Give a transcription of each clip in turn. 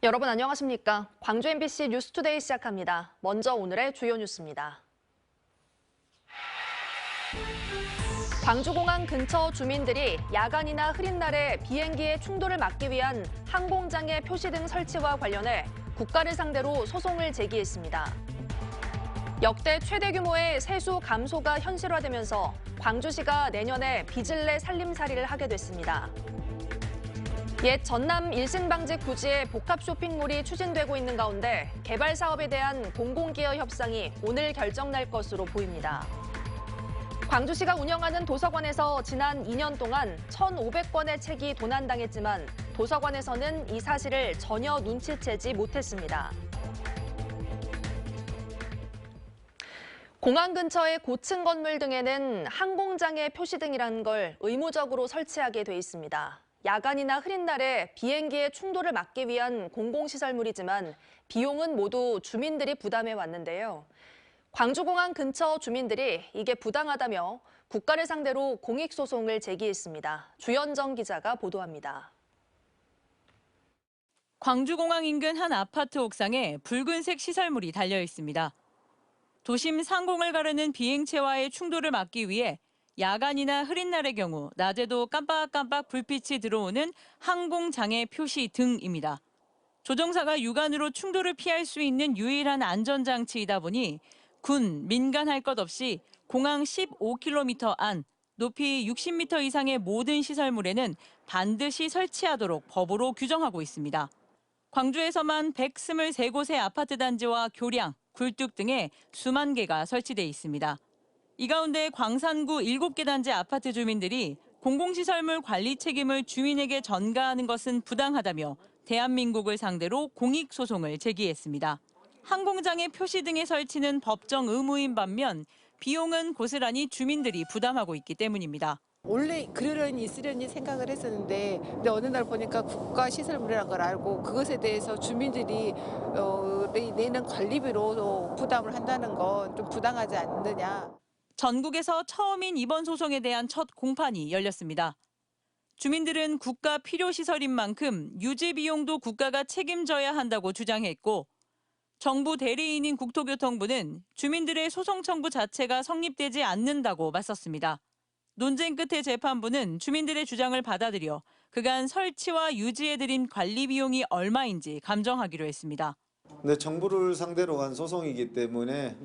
여러분 안녕하십니까? 광주 MBC 뉴스투데이 시작합니다. 먼저 오늘의 주요 뉴스입니다. 광주공항 근처 주민들이 야간이나 흐린 날에 비행기의 충돌을 막기 위한 항공장애 표시 등 설치와 관련해 국가를 상대로 소송을 제기했습니다. 역대 최대 규모의 세수 감소가 현실화되면서 광주시가 내년에 빚을 내 살림살이를 하게 됐습니다. 옛 전남 일신방직 부지에 복합 쇼핑몰이 추진되고 있는 가운데 개발 사업에 대한 공공기여 협상이 오늘 결정날 것으로 보입니다. 광주시가 운영하는 도서관에서 지난 2년 동안 1,500권의 책이 도난당했지만 도서관에서는 이 사실을 전혀 눈치채지 못했습니다. 공항 근처의 고층 건물 등에는 항공장애 표시 등이라는 걸 의무적으로 설치하게 돼 있습니다. 야간이나 흐린 날에 비행기의 충돌을 막기 위한 공공시설물이지만 비용은 모두 주민들이 부담해 왔는데요. 광주공항 근처 주민들이 이게 부당하다며 국가를 상대로 공익소송을 제기했습니다. 주현정 기자가 보도합니다. 광주공항 인근 한 아파트 옥상에 붉은색 시설물이 달려 있습니다. 도심 상공을 가르는 비행체와의 충돌을 막기 위해 야간이나 흐린 날의 경우 낮에도 깜빡깜빡 불빛이 들어오는 항공장애 표시 등입니다. 조종사가 육안으로 충돌을 피할 수 있는 유일한 안전장치이다 보니 군, 민간 할 것 없이 공항 15km 안, 높이 60m 이상의 모든 시설물에는 반드시 설치하도록 법으로 규정하고 있습니다. 광주에서만 123곳의 아파트 단지와 교량, 굴뚝 등에 수만 개가 설치돼 있습니다. 이 가운데 광산구 7개 단지 아파트 주민들이 공공시설물 관리 책임을 주민에게 전가하는 것은 부당하다며 대한민국을 상대로 공익소송을 제기했습니다. 항공장애 표시 등의 설치는 법정 의무인 반면 비용은 고스란히 주민들이 부담하고 있기 때문입니다. 원래 그러려니 있으려니 생각을 했었는데 근데 어느 날 보니까 국가시설물이라는 걸 알고 그것에 대해서 주민들이 내는 관리비로 부담을 한다는 건 좀 부당하지 않느냐. 전국에서 처음인 이번 소송에 대한 첫 공판이 열렸습니다. 주민들은 국가 필요시설인 만큼 유지 비용도 국가가 책임져야 한다고 주장했고 정부 대리인인 국토교통부는 주민들의 소송 청구 자체가 성립되지 않는다고 맞섰습니다. 논쟁 끝에 재판부는 주민들의 주장을 받아들여 그간 설치와 유지에 들인 관리 비용이 얼마인지 감정하기로 했습니다. 근데 정부를 상대로 한 소송이기 때문에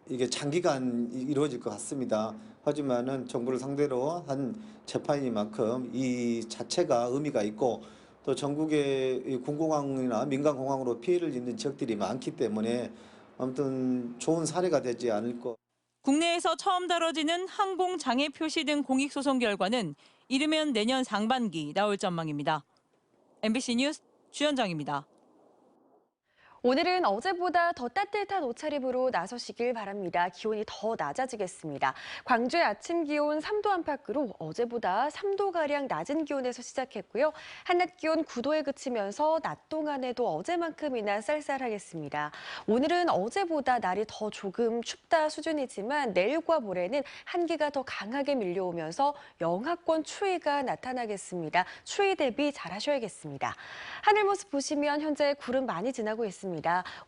이게 장기간 이루어질 것 같습니다. 하지만은 정부를 상대로 한 재판이만큼 이 자체가 의미가 있고 또 전국의 군공항이나 민간공항으로 피해를 입는 지역들이 많기 때문에 아무튼 좋은 사례가 되지 않을 것. 국내에서 처음 다뤄지는 항공장애 표시 등 공익소송 결과는 이르면 내년 상반기 나올 전망입니다. MBC 뉴스 주현정입니다. 오늘은 어제보다 더 따뜻한 옷차림으로 나서시길 바랍니다. 기온이 더 낮아지겠습니다. 광주의 아침 기온 3도 안팎으로 어제보다 3도가량 낮은 기온에서 시작했고요. 한낮 기온 9도에 그치면서 낮 동안에도 어제만큼이나 쌀쌀하겠습니다. 오늘은 어제보다 날이 더 조금 춥다 수준이지만 내일과 모레는 한기가 더 강하게 밀려오면서 영하권 추위가 나타나겠습니다. 추위 대비 잘하셔야겠습니다. 하늘 모습 보시면 현재 구름 많이 지나고 있습니다.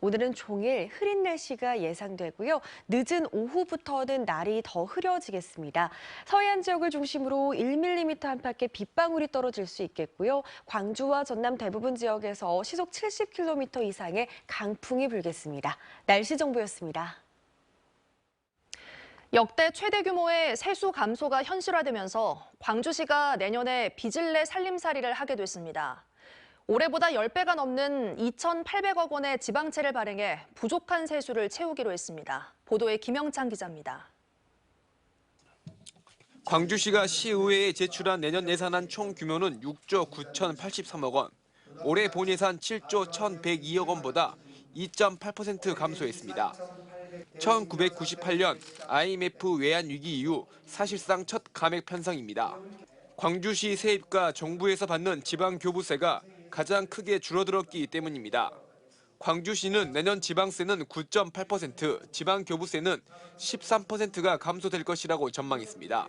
오늘은 종일 흐린 날씨가 예상되고요. 늦은 오후부터는 날이 더 흐려지겠습니다. 서해안 지역을 중심으로 1mm 안팎의 빗방울이 떨어질 수 있겠고요. 광주와 전남 대부분 지역에서 시속 70km 이상의 강풍이 불겠습니다. 날씨 정보였습니다. 역대 최대 규모의 세수 감소가 현실화되면서 광주시가 내년에 빚을 내 살림살이를 하게 됐습니다. 올해보다 10배가 넘는 2,800억 원의 지방채를 발행해 부족한 세수를 채우기로 했습니다. 보도에 김영찬 기자입니다. 광주시가 시의회에 제출한 내년 예산안 총 규모는 6조 9,083억 원, 올해 본 예산 7조 1,102억 원보다 2.8% 감소했습니다. 1998년 IMF 외환 위기 이후 사실상 첫 감액 편성입니다. 광주시 세입과 정부에서 받는 지방교부세가 가장 크게 줄어들었기 때문입니다. 광주시는 내년 지방세는 9.8%, 지방교부세는 13%가 감소될 것이라고 전망했습니다.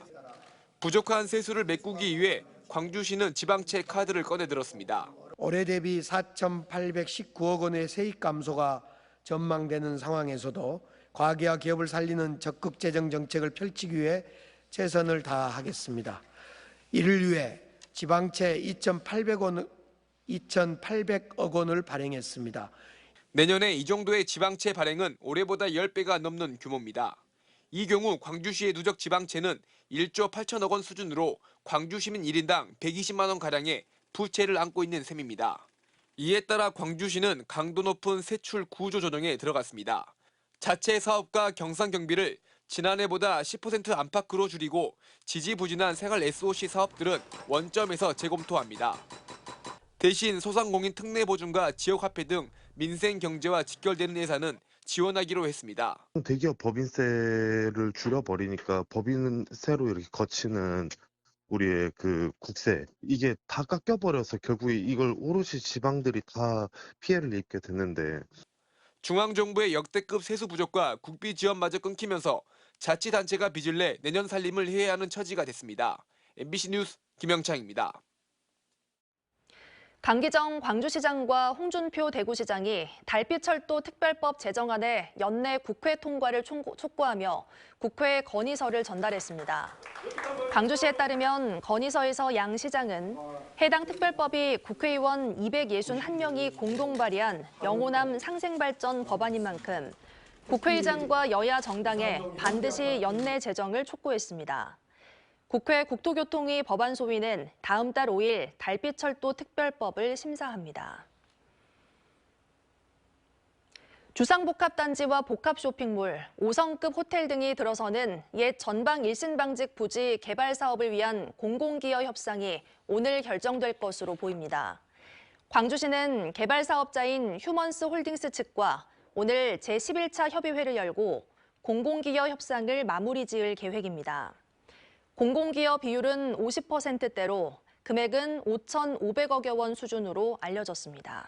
부족한 세수를 메꾸기 위해 광주시는 지방채 카드를 꺼내들었습니다. 올해 대비 4,819억 원의 세입 감소가 전망되는 상황에서도 과기와 기업을 살리는 적극 재정 정책을 펼치기 위해 최선을 다하겠습니다. 이를 위해 지방채 2,800억 원을 발행했습니다. 내년에 이 정도의 지방채 발행은 올해보다 10배가 넘는 규모입니다. 이 경우 광주시의 누적 지방채는 1조 8천억 원 수준으로 광주 시민 1인당 120만 원가량의 부채를 안고 있는 셈입니다. 이에 따라 광주시는 강도 높은 세출 구조 조정에 들어갔습니다. 자체 사업과 경상 경비를 지난해보다 10% 안팎으로 줄이고 지지부진한 생활 SOC 사업들은 원점에서 재검토합니다. 대신 소상공인 특례보증과 지역화폐 등 민생 경제와 직결되는 예산은 지원하기로 했습니다. 대기업 법인세를 줄여버리니까 법인세로 이렇게 거치는 우리의 그 국세, 이게 다 깎여버려서 결국에 이걸 오롯이 지방들이 다 피해를 입게 됐는데, 중앙정부의 역대급 세수 부족과 국비 지원마저 끊기면서 자치단체가 빚을 내 내년 살림을 해야 하는 처지가 됐습니다. MBC 뉴스 김영창입니다. 강기정 광주시장과 홍준표 대구시장이 달빛철도 특별법 제정안의 연내 국회 통과를 촉구하며 국회에 건의서를 전달했습니다. 광주시에 따르면 건의서에서 양 시장은 해당 특별법이 국회의원 261명이 공동 발의한 영호남 상생발전 법안인 만큼 국회의장과 여야 정당에 반드시 연내 제정을 촉구했습니다. 국회 국토교통위 법안소위는 다음 달 5일 달빛철도 특별법을 심사합니다. 주상복합단지와 복합쇼핑몰, 5성급 호텔 등이 들어서는 옛 전방 일신방직 부지 개발 사업을 위한 공공기여 협상이 오늘 결정될 것으로 보입니다. 광주시는 개발 사업자인 휴먼스 홀딩스 측과 오늘 제11차 협의회를 열고 공공기여 협상을 마무리 지을 계획입니다. 공공기여 비율은 50%대로 금액은 5,500억여 원 수준으로 알려졌습니다.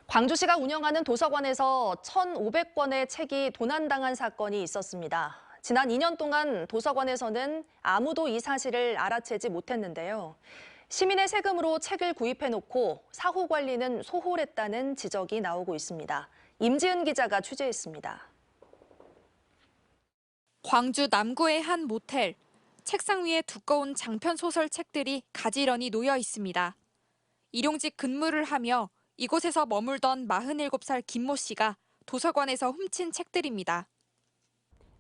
광주시가 운영하는 도서관에서 1,500권의 책이 도난당한 사건이 있었습니다. 지난 2년 동안 도서관에서는 아무도 이 사실을 알아채지 못했는데요. 시민의 세금으로 책을 구입해놓고 사후 관리는 소홀했다는 지적이 나오고 있습니다. 임지은 기자가 취재했습니다. 광주 남구의 한 모텔, 책상 위에 두꺼운 장편 소설 책들이 가지런히 놓여 있습니다. 일용직 근무를 하며 이곳에서 머물던 47살 김모 씨가 도서관에서 훔친 책들입니다.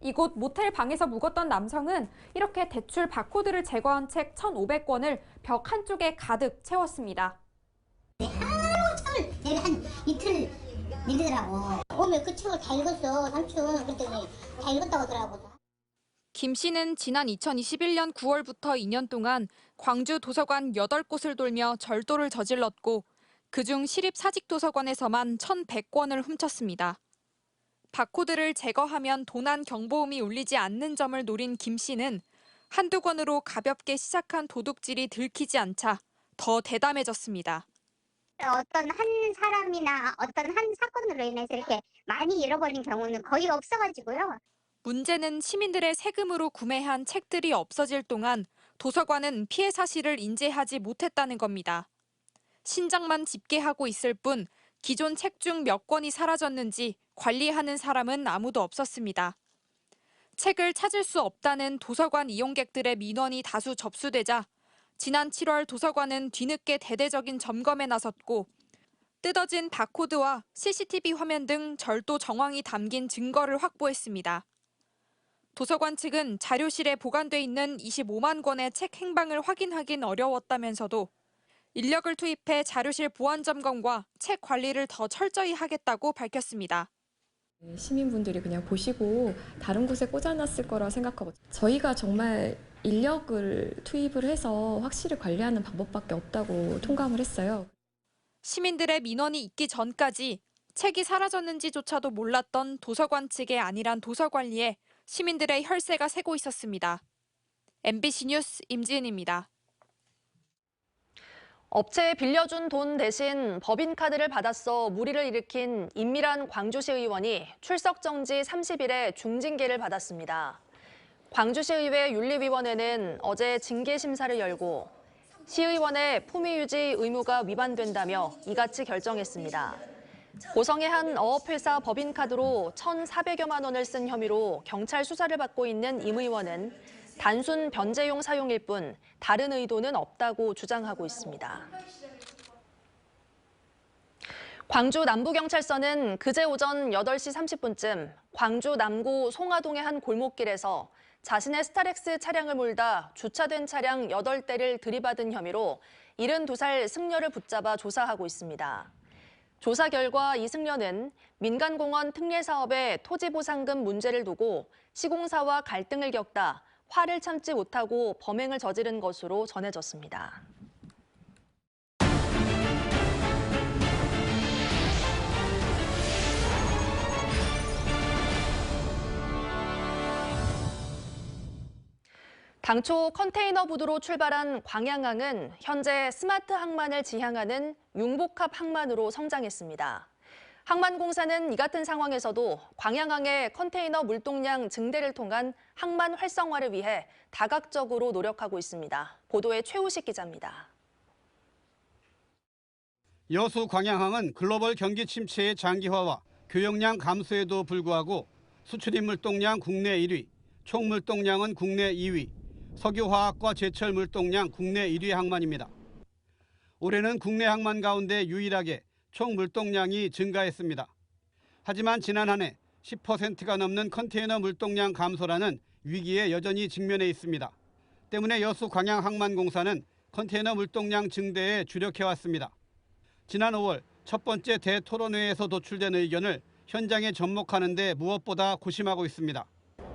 이곳 모텔 방에서 묵었던 남성은 이렇게 대출 바코드를 제거한 책 1,500권을 벽 한쪽에 가득 채웠습니다. 하루 참을 내가 한 이틀 내리더라고. 오면 그 책을 다 읽었어, 삼촌. 그랬더니 다 읽었다고 하더라고. 김 씨는 지난 2021년 9월부터 2년 동안 광주 도서관 8곳을 돌며 절도를 저질렀고 그중 시립사직도서관에서만 1,100권을 훔쳤습니다. 바코드를 제거하면 도난 경보음이 울리지 않는 점을 노린 김 씨는 한두 권으로 가볍게 시작한 도둑질이 들키지 않자 더 대담해졌습니다. 어떤 한 사람이나 어떤 한 사건으로 인해서 이렇게 많이 잃어버린 경우는 거의 없어가지고요. 문제는 시민들의 세금으로 구매한 책들이 없어질 동안 도서관은 피해 사실을 인지하지 못했다는 겁니다. 신장만 집계하고 있을 뿐 기존 책 중 몇 권이 사라졌는지 관리하는 사람은 아무도 없었습니다. 책을 찾을 수 없다는 도서관 이용객들의 민원이 다수 접수되자 지난 7월 도서관은 뒤늦게 대대적인 점검에 나섰고 뜯어진 바코드와 CCTV 화면 등 절도 정황이 담긴 증거를 확보했습니다. 도서관 측은 자료실에 보관돼 있는 25만 권의 책 행방을 확인하긴 어려웠다면서도 인력을 투입해 자료실 보안 점검과 책 관리를 더 철저히 하겠다고 밝혔습니다. 시민분들이 그냥 보시고 다른 곳에 꽂아놨을 거라 생각하고 저희가 정말 인력을 투입을 해서 확실히 관리하는 방법밖에 없다고 통감을 했어요. 시민들의 민원이 있기 전까지 책이 사라졌는지조차도 몰랐던 도서관 측의 안일한 도서 관리에 시민들의 혈세가 새고 있었습니다. MBC 뉴스 임지은입니다. 업체에 빌려준 돈 대신 법인카드를 받아서 물의를 일으킨 임미란 광주시 의원이 출석 정지 30일에 중징계를 받았습니다. 광주시 의회 윤리위원회는 어제 징계 심사를 열고 시의원의 품위 유지 의무가 위반된다며 이같이 결정했습니다. 고성의 한 어업회사 법인카드로 1,400여만 원을 쓴 혐의로 경찰 수사를 받고 있는 임 의원은 단순 변제용 사용일 뿐 다른 의도는 없다고 주장하고 있습니다. 광주 남부경찰서는 그제 오전 8시 30분쯤 광주 남구 송화동의 한 골목길에서 자신의 스타렉스 차량을 몰다 주차된 차량 8대를 들이받은 혐의로 72살 승려를 붙잡아 조사하고 있습니다. 조사 결과 이 승려는 민간공원 특례 사업의 토지보상금 문제를 두고 시공사와 갈등을 겪다 화를 참지 못하고 범행을 저지른 것으로 전해졌습니다. 당초 컨테이너 부두로 출발한 광양항은 현재 스마트 항만을 지향하는 융복합 항만으로 성장했습니다. 항만공사는 이 같은 상황에서도 광양항의 컨테이너 물동량 증대를 통한 항만 활성화를 위해 다각적으로 노력하고 있습니다. 보도에 최우식 기자입니다. 여수 광양항은 글로벌 경기 침체의 장기화와 교역량 감소에도 불구하고 수출입 물동량 국내 1위, 총 물동량은 국내 2위, 석유화학과 제철 물동량 국내 1위 항만입니다. 올해는 국내 항만 가운데 유일하게 총 물동량이 증가했습니다. 하지만 지난 한 해 10%가 넘는 컨테이너 물동량 감소라는 위기에 여전히 직면해 있습니다. 때문에 여수 광양항만공사는 컨테이너 물동량 증대에 주력해왔습니다. 지난 5월 첫 번째 대토론회에서 도출된 의견을 현장에 접목하는 데 무엇보다 고심하고 있습니다.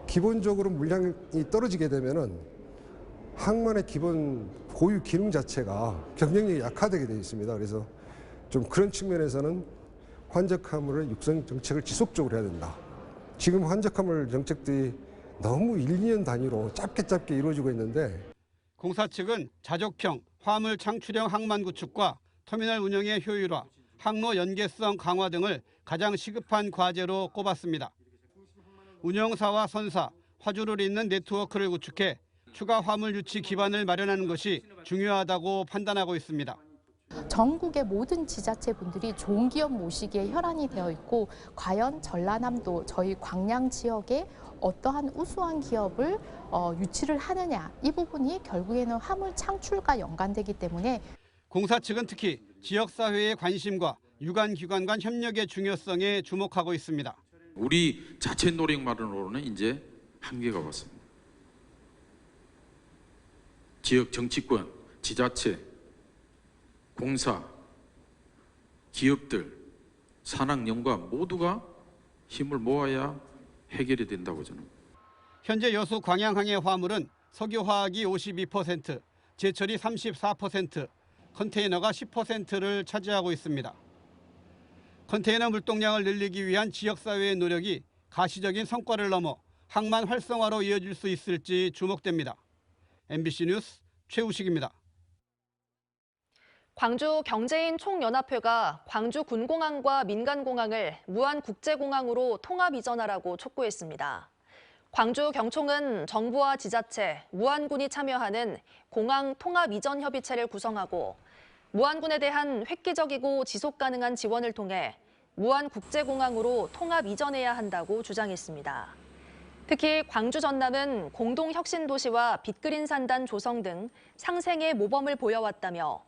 기본적으로 물량이 떨어지게 되면은 항만의 기본 고유 기능 자체가 경쟁력이 약화되게 되어 있습니다. 그래서 좀 그런 측면에서는 환적화물 육성 정책을 지속적으로 해야 된다. 지금 환적화물 정책들이 너무 1, 2년 단위로 짧게 이루어지고 있는데 공사 측은 자족형, 화물 창출형 항만 구축과 터미널 운영의 효율화, 항로 연계성 강화 등을 가장 시급한 과제로 꼽았습니다. 운영사와 선사, 화주를 잇는 네트워크를 구축해 추가 화물 유치 기반을 마련하는 것이 중요하다고 판단하고 있습니다. 전국의 모든 지자체분들이 좋은 기업 모시기에 혈안이 되어 있고 과연 전라남도 저희 광양 지역에 어떠한 우수한 기업을 유치를 하느냐 이 부분이 결국에는 화물 창출과 연관되기 때문에 공사 측은 특히 지역사회의 관심과 유관기관 간 협력의 중요성에 주목하고 있습니다. 우리 자체 노력만으로는 이제 한계가 왔습니다. 지역 정치권, 지자체, 공사, 기업들, 산학연구가 모두가 힘을 모아야 해결이 된다고 저는. 현재 여수 광양항의 화물은 석유화학이 52%, 제철이 34%, 컨테이너가 10%를 차지하고 있습니다. 컨테이너 물동량을 늘리기 위한 지역사회의 노력이 가시적인 성과를 넘어 항만 활성화로 이어질 수 있을지 주목됩니다. MBC 뉴스 최우식입니다. 광주 경제인 총연합회가 광주 군공항과 민간공항을 무안국제공항으로 통합 이전하라고 촉구했습니다. 광주 경총은 정부와 지자체, 무안군이 참여하는 공항 통합 이전 협의체를 구성하고 무안군에 대한 획기적이고 지속 가능한 지원을 통해 무안국제공항으로 통합 이전해야 한다고 주장했습니다. 특히 광주 전남은 공동혁신도시와 빅그린 산단 조성 등 상생의 모범을 보여왔다며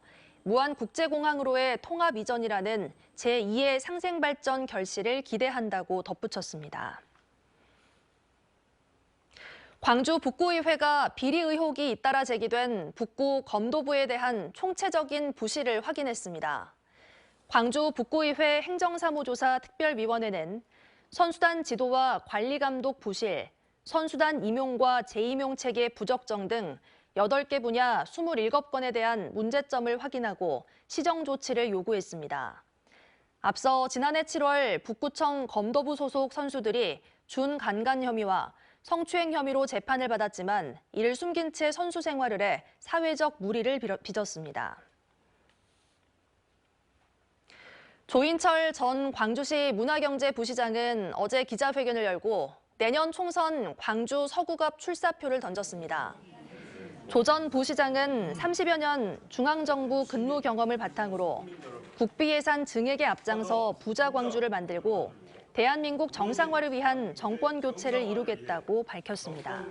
무안국제공항으로의 통합 이전이라는 제2의 상생발전 결실을 기대한다고 덧붙였습니다. 광주 북구의회가 비리 의혹이 잇따라 제기된 북구 검도부에 대한 총체적인 부실을 확인했습니다. 광주 북구의회 행정사무조사 특별위원회는 선수단 지도와 관리감독 부실, 선수단 임용과 재임용 체계 부적정 등 8개 분야 27건에 대한 문제점을 확인하고 시정 조치를 요구했습니다. 앞서 지난해 7월 북구청 검도부 소속 선수들이 준간간 혐의와 성추행 혐의로 재판을 받았지만 이를 숨긴 채 선수 생활을 해 사회적 물의를 빚었습니다. 조인철 전 광주시 문화경제부시장은 어제 기자회견을 열고 내년 총선 광주 서구갑 출사표를 던졌습니다. 조 전 부시장은 30여 년 중앙정부 근무 경험을 바탕으로 국비 예산 증액에 앞장서 부자 광주를 만들고 대한민국 정상화를 위한 정권 교체를 이루겠다고 밝혔습니다.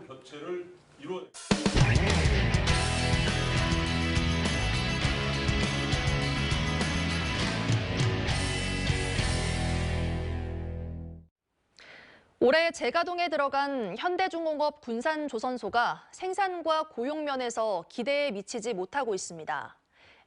올해 재가동에 들어간 현대중공업 군산조선소가 생산과 고용 면에서 기대에 미치지 못하고 있습니다.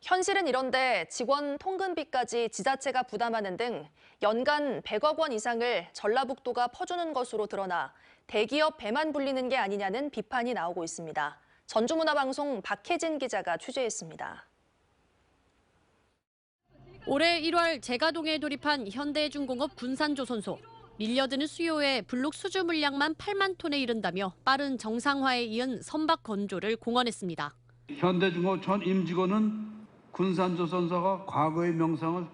현실은 이런데 직원 통근비까지 지자체가 부담하는 등 연간 100억 원 이상을 전라북도가 퍼주는 것으로 드러나 대기업 배만 불리는 게 아니냐는 비판이 나오고 있습니다. 전주문화방송 박혜진 기자가 취재했습니다. 올해 1월 재가동에 돌입한 현대중공업 군산조선소. 밀려드는 수요에 블록 수주 물량만 8만 톤에 이른다며 빠른 정상화에 이은 선박 건조를 공언했습니다. 현대중공업 전 임직원은 군산조선소가 과거의 명성을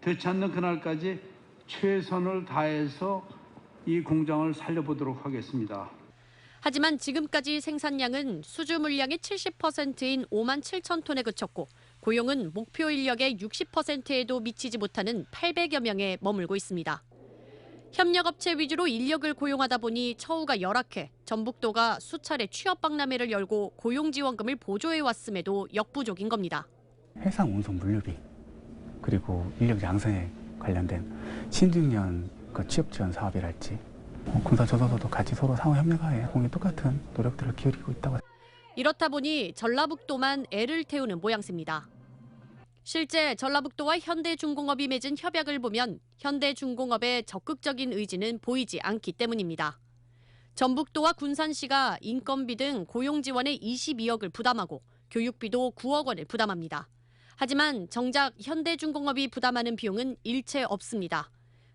되찾는 그날까지 최선을 다해서 이 공장을 살려보도록 하겠습니다. 하지만 지금까지 생산량은 수주 물량의 70%인 5만 7천 톤에 그쳤고 고용은 목표 인력의 60%에도 미치지 못하는 800여 명에 머물고 있습니다. 협력업체 위주로 인력을 고용하다 보니 처우가 열악해 전북도가 수차례 취업박람회를 열고 고용지원금을 보조해왔음에도 역부족인 겁니다. 해상 운송 물류비 그리고 인력 양성에 관련된 신중년 취업 지원 사업이랄지 군산조선소도 같이 서로 상호 협력하에 공유 똑같은 노력들을 기울이고 있다고. 이렇다 보니 전라북도만 애를 태우는 모양새입니다. 실제 전라북도와 현대중공업이 맺은 협약을 보면 현대중공업의 적극적인 의지는 보이지 않기 때문입니다. 전북도와 군산시가 인건비 등 고용 지원에 22억을 부담하고 교육비도 9억 원을 부담합니다. 하지만 정작 현대중공업이 부담하는 비용은 일체 없습니다.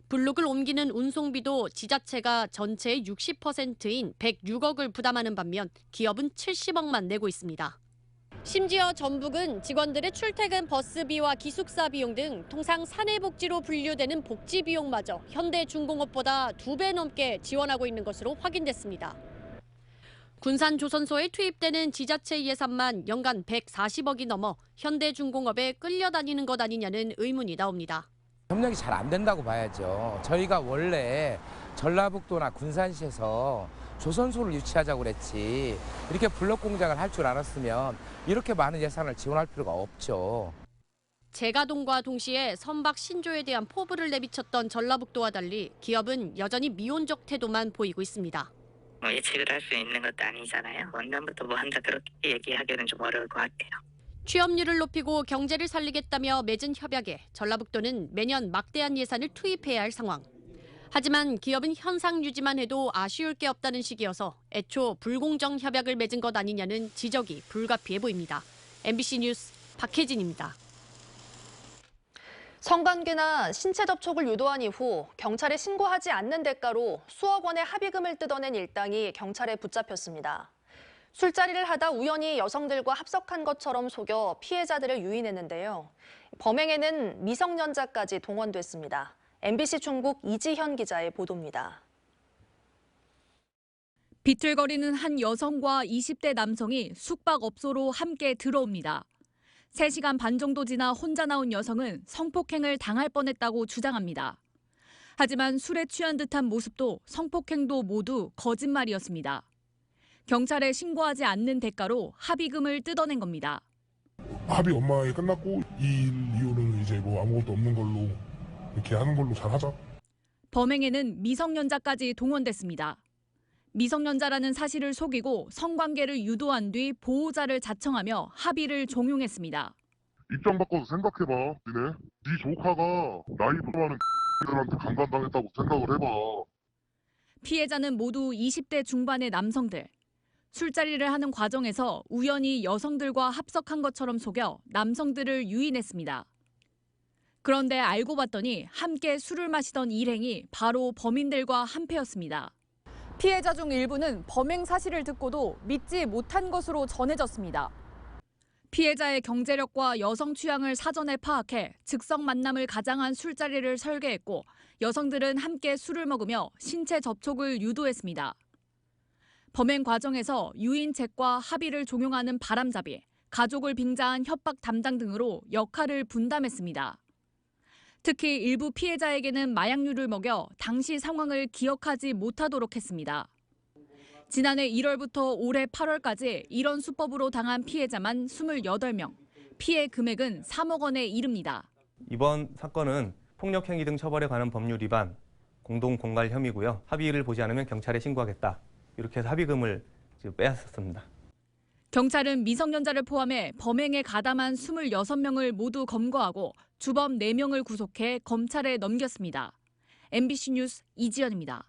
블록을 옮기는 운송비도 지자체가 전체의 60%인 106억을 부담하는 반면 기업은 70억만 내고 있습니다. 심지어 전북은 직원들의 출퇴근 버스비와 기숙사 비용 등 통상 사내복지로 분류되는 복지 비용마저 현대중공업보다 2배 넘게 지원하고 있는 것으로 확인됐습니다. 군산조선소에 투입되는 지자체 예산만 연간 140억이 넘어 현대중공업에 끌려다니는 것 아니냐는 의문이 나옵니다. 협력이 잘 안 된다고 봐야죠. 저희가 원래 전라북도나 군산시에서 조선소를 유치하자고 그랬지 이렇게 블록 공장을 할 줄 알았으면 이렇게 많은 예산을 지원할 필요가 없죠. 재가동과 동시에 선박 신조에 대한 포부를 내비쳤던 전라북도와 달리 기업은 여전히 미온적 태도만 보이고 있습니다. 예측을 할 수 있는 것도 아니잖아요. 원년부터 뭐 한다 그렇게 얘기하기는 좀 어려울 것 같아요. 취업률을 높이고 경제를 살리겠다며 맺은 협약에 전라북도는 매년 막대한 예산을 투입해야 할 상황. 하지만 기업은 현상 유지만 해도 아쉬울 게 없다는 시기여서 애초 불공정 협약을 맺은 것 아니냐는 지적이 불가피해 보입니다. MBC 뉴스 박혜진입니다. 성관계나 신체 접촉을 유도한 이후 경찰에 신고하지 않는 대가로 수억 원의 합의금을 뜯어낸 일당이 경찰에 붙잡혔습니다. 술자리를 하다 우연히 여성들과 합석한 것처럼 속여 피해자들을 유인했는데요. 범행에는 미성년자까지 동원됐습니다. MBC 중국 이지현 기자의 보도입니다. 비틀거리는 한 여성과 20대 남성이 숙박업소로 함께 들어옵니다. 3시간 반 정도 지나 혼자 나온 여성은 성폭행을 당할 뻔했다고 주장합니다. 하지만 술에 취한 듯한 모습도 성폭행도 모두 거짓말이었습니다. 경찰에 신고하지 않는 대가로 합의금을 뜯어낸 겁니다. 합의 원만하게 끝났고 이 일 이후로는 이제 뭐 아무것도 없는 걸로 이렇게 하는 걸로 잘 하자. 범행에는 미성년자까지 동원됐습니다. 미성년자라는 사실을 속이고 성관계를 유도한 뒤 보호자를 자청하며 합의를 종용했습니다. 입장 바꿔서 생각해봐. 네 조카가 나이 많은 들한테 강간당했다고 생각을 해봐. 피해자는 모두 20대 중반의 남성들. 술자리를 하는 과정에서 우연히 여성들과 합석한 것처럼 속여 남성들을 유인했습니다. 그런데 알고 봤더니 함께 술을 마시던 일행이 바로 범인들과 한패였습니다. 피해자 중 일부는 범행 사실을 듣고도 믿지 못한 것으로 전해졌습니다. 피해자의 경제력과 여성 취향을 사전에 파악해 즉석 만남을 가장한 술자리를 설계했고 여성들은 함께 술을 먹으며 신체 접촉을 유도했습니다. 범행 과정에서 유인책과 합의를 종용하는 바람잡이, 가족을 빙자한 협박 담당 등으로 역할을 분담했습니다. 특히 일부 피해자에게는 마약류를 먹여 당시 상황을 기억하지 못하도록 했습니다. 지난해 1월부터 올해 8월까지 이런 수법으로 당한 피해자만 28명, 피해 금액은 3억 원에 이릅니다. 이번 사건은 폭력행위 등 처벌에 관한 법률 위반, 공동 공갈 혐의고요. 합의를 보지 않으면 경찰에 신고하겠다. 이렇게 해서 합의금을 빼앗았습니다. 경찰은 미성년자를 포함해 범행에 가담한 26명을 모두 검거하고 주범 4명을 구속해 검찰에 넘겼습니다. MBC 뉴스 이지연입니다.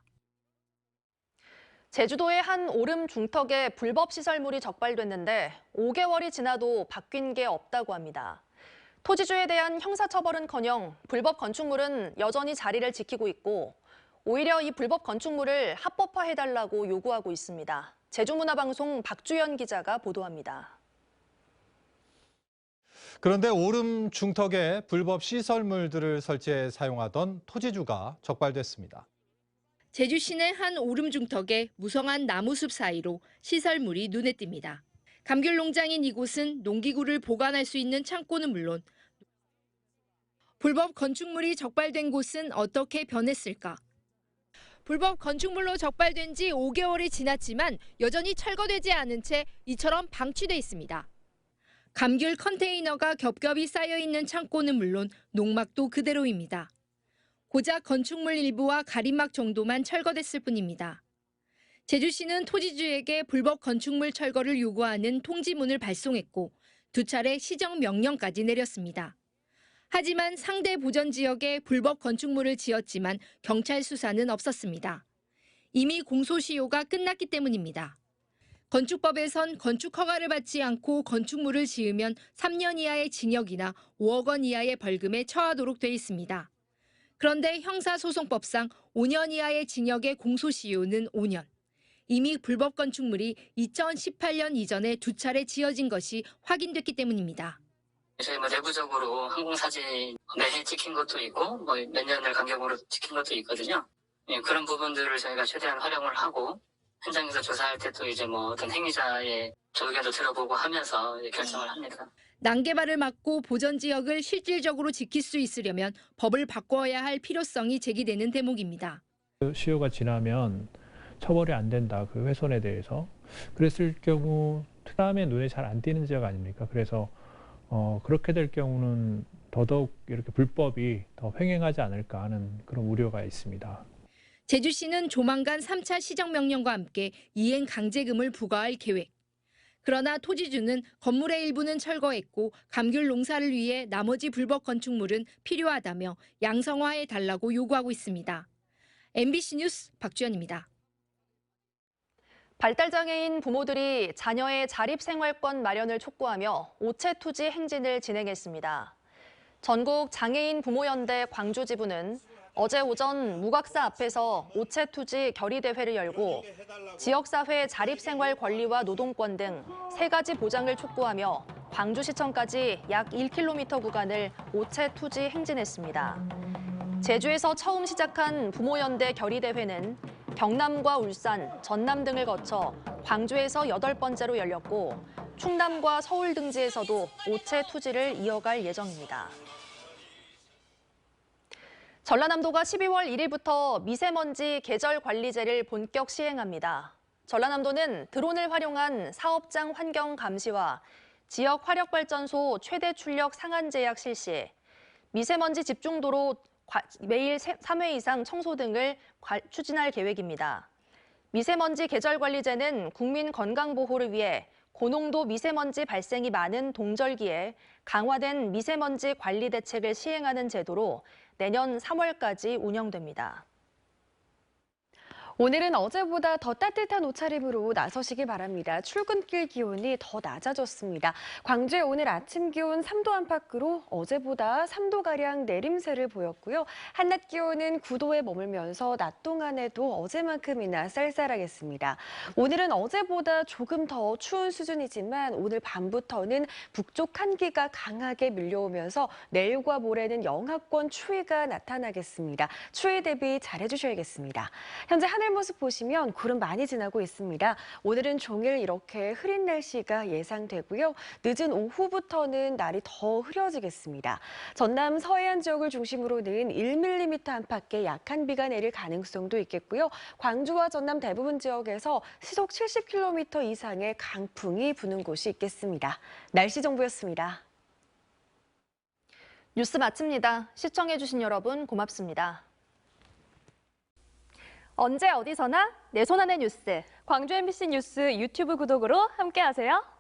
제주도의 한 오름 중턱에 불법 시설물이 적발됐는데 5개월이 지나도 바뀐 게 없다고 합니다. 토지주에 대한 형사처벌은커녕 불법 건축물은 여전히 자리를 지키고 있고 오히려 이 불법 건축물을 합법화해달라고 요구하고 있습니다. 제주문화방송 박주연 기자가 보도합니다. 그런데 오름 중턱에 불법 시설물들을 설치해 사용하던 토지주가 적발됐습니다. 제주 시내 한 오름 중턱에 무성한 나무숲 사이로 시설물이 눈에 띕니다. 감귤 농장인 이곳은 농기구를 보관할 수 있는 창고는 물론 불법 건축물이 적발된 곳은 어떻게 변했을까? 불법 건축물로 적발된 지 5개월이 지났지만 여전히 철거되지 않은 채 이처럼 방치돼 있습니다. 감귤 컨테이너가 겹겹이 쌓여 있는 창고는 물론 농막도 그대로입니다. 고작 건축물 일부와 가림막 정도만 철거됐을 뿐입니다. 제주시는 토지주에게 불법 건축물 철거를 요구하는 통지문을 발송했고 2차례 시정 명령까지 내렸습니다. 하지만 상대 보전 지역에 불법 건축물을 지었지만 경찰 수사는 없었습니다. 이미 공소시효가 끝났기 때문입니다. 건축법에선 건축 허가를 받지 않고 건축물을 지으면 3년 이하의 징역이나 5억 원 이하의 벌금에 처하도록 돼 있습니다. 그런데 형사소송법상 5년 이하의 징역의 공소시효는 5년. 이미 불법 건축물이 2018년 이전에 2차례 지어진 것이 확인됐기 때문입니다. 저희 내부적으로 항공사진 매해 찍힌 것도 있고 몇 년을 간격으로 찍힌 것도 있거든요. 그런 부분들을 저희가 최대한 활용을 하고 현장에서 조사할 때 또 어떤 행위자의 조견도 들어보고 하면서 결정을 합니다. 난개발을 막고 보전 지역을 실질적으로 지킬 수 있으려면 법을 바꿔야 할 필요성이 제기되는 대목입니다. 시효가 지나면 처벌이 안 된다. 그 훼손에 대해서. 그랬을 경우 사람의 눈에 잘 안 띄는 지역 아닙니까? 그래서 그렇게 될 경우는 더더욱 이렇게 불법이 더 횡행하지 않을까 하는 그런 우려가 있습니다. 제주시는 조만간 3차 시정명령과 함께 이행 강제금을 부과할 계획. 그러나 토지주는 건물의 일부는 철거했고 감귤 농사를 위해 나머지 불법 건축물은 필요하다며 양성화해달라고 요구하고 있습니다. MBC 뉴스 박주연입니다. 발달장애인 부모들이 자녀의 자립생활권 마련을 촉구하며 오체투지 행진을 진행했습니다. 전국 장애인 부모연대 광주지부는 어제 오전 무각사 앞에서 오체투지 결의대회를 열고 지역사회 자립생활 권리와 노동권 등 3가지 보장을 촉구하며 광주시청까지 약 1km 구간을 오체투지 행진했습니다. 제주에서 처음 시작한 부모연대 결의대회는 경남과 울산, 전남 등을 거쳐 광주에서 8번째로 열렸고 충남과 서울 등지에서도 오체투지를 이어갈 예정입니다. 전라남도가 12월 1일부터 미세먼지 계절관리제를 본격 시행합니다. 전라남도는 드론을 활용한 사업장 환경 감시와 지역 화력발전소 최대 출력 상한 제약 실시, 미세먼지 집중도로 매일 3회 이상 청소 등을 추진할 계획입니다. 미세먼지 계절관리제는 국민 건강 보호를 위해 고농도 미세먼지 발생이 많은 동절기에 강화된 미세먼지 관리 대책을 시행하는 제도로 내년 3월까지 운영됩니다. 오늘은 어제보다 더 따뜻한 옷차림으로 나서시기 바랍니다. 출근길 기온이 더 낮아졌습니다. 광주의 오늘 아침 기온 3도 안팎으로 어제보다 3도가량 내림세를 보였고요. 한낮 기온은 9도에 머물면서 낮 동안에도 어제만큼이나 쌀쌀하겠습니다. 오늘은 어제보다 조금 더 추운 수준이지만 오늘 밤부터는 북쪽 한기가 강하게 밀려오면서 내일과 모레는 영하권 추위가 나타나겠습니다. 추위 대비 잘해주셔야겠습니다. 현재 하늘 하늘 모습 보시면 구름 많이 지나고 있습니다. 오늘은 종일 이렇게 흐린 날씨가 예상되고요. 늦은 오후부터는 날이 더 흐려지겠습니다. 전남 서해안 지역을 중심으로는 1mm 안팎의 약한 비가 내릴 가능성도 있겠고요. 광주와 전남 대부분 지역에서 시속 70km 이상의 강풍이 부는 곳이 있겠습니다. 날씨 정보였습니다. 뉴스 마칩니다. 시청해주신 여러분 고맙습니다. 언제 어디서나 내 손 안의 뉴스. 광주 MBC 뉴스 유튜브 구독으로 함께하세요.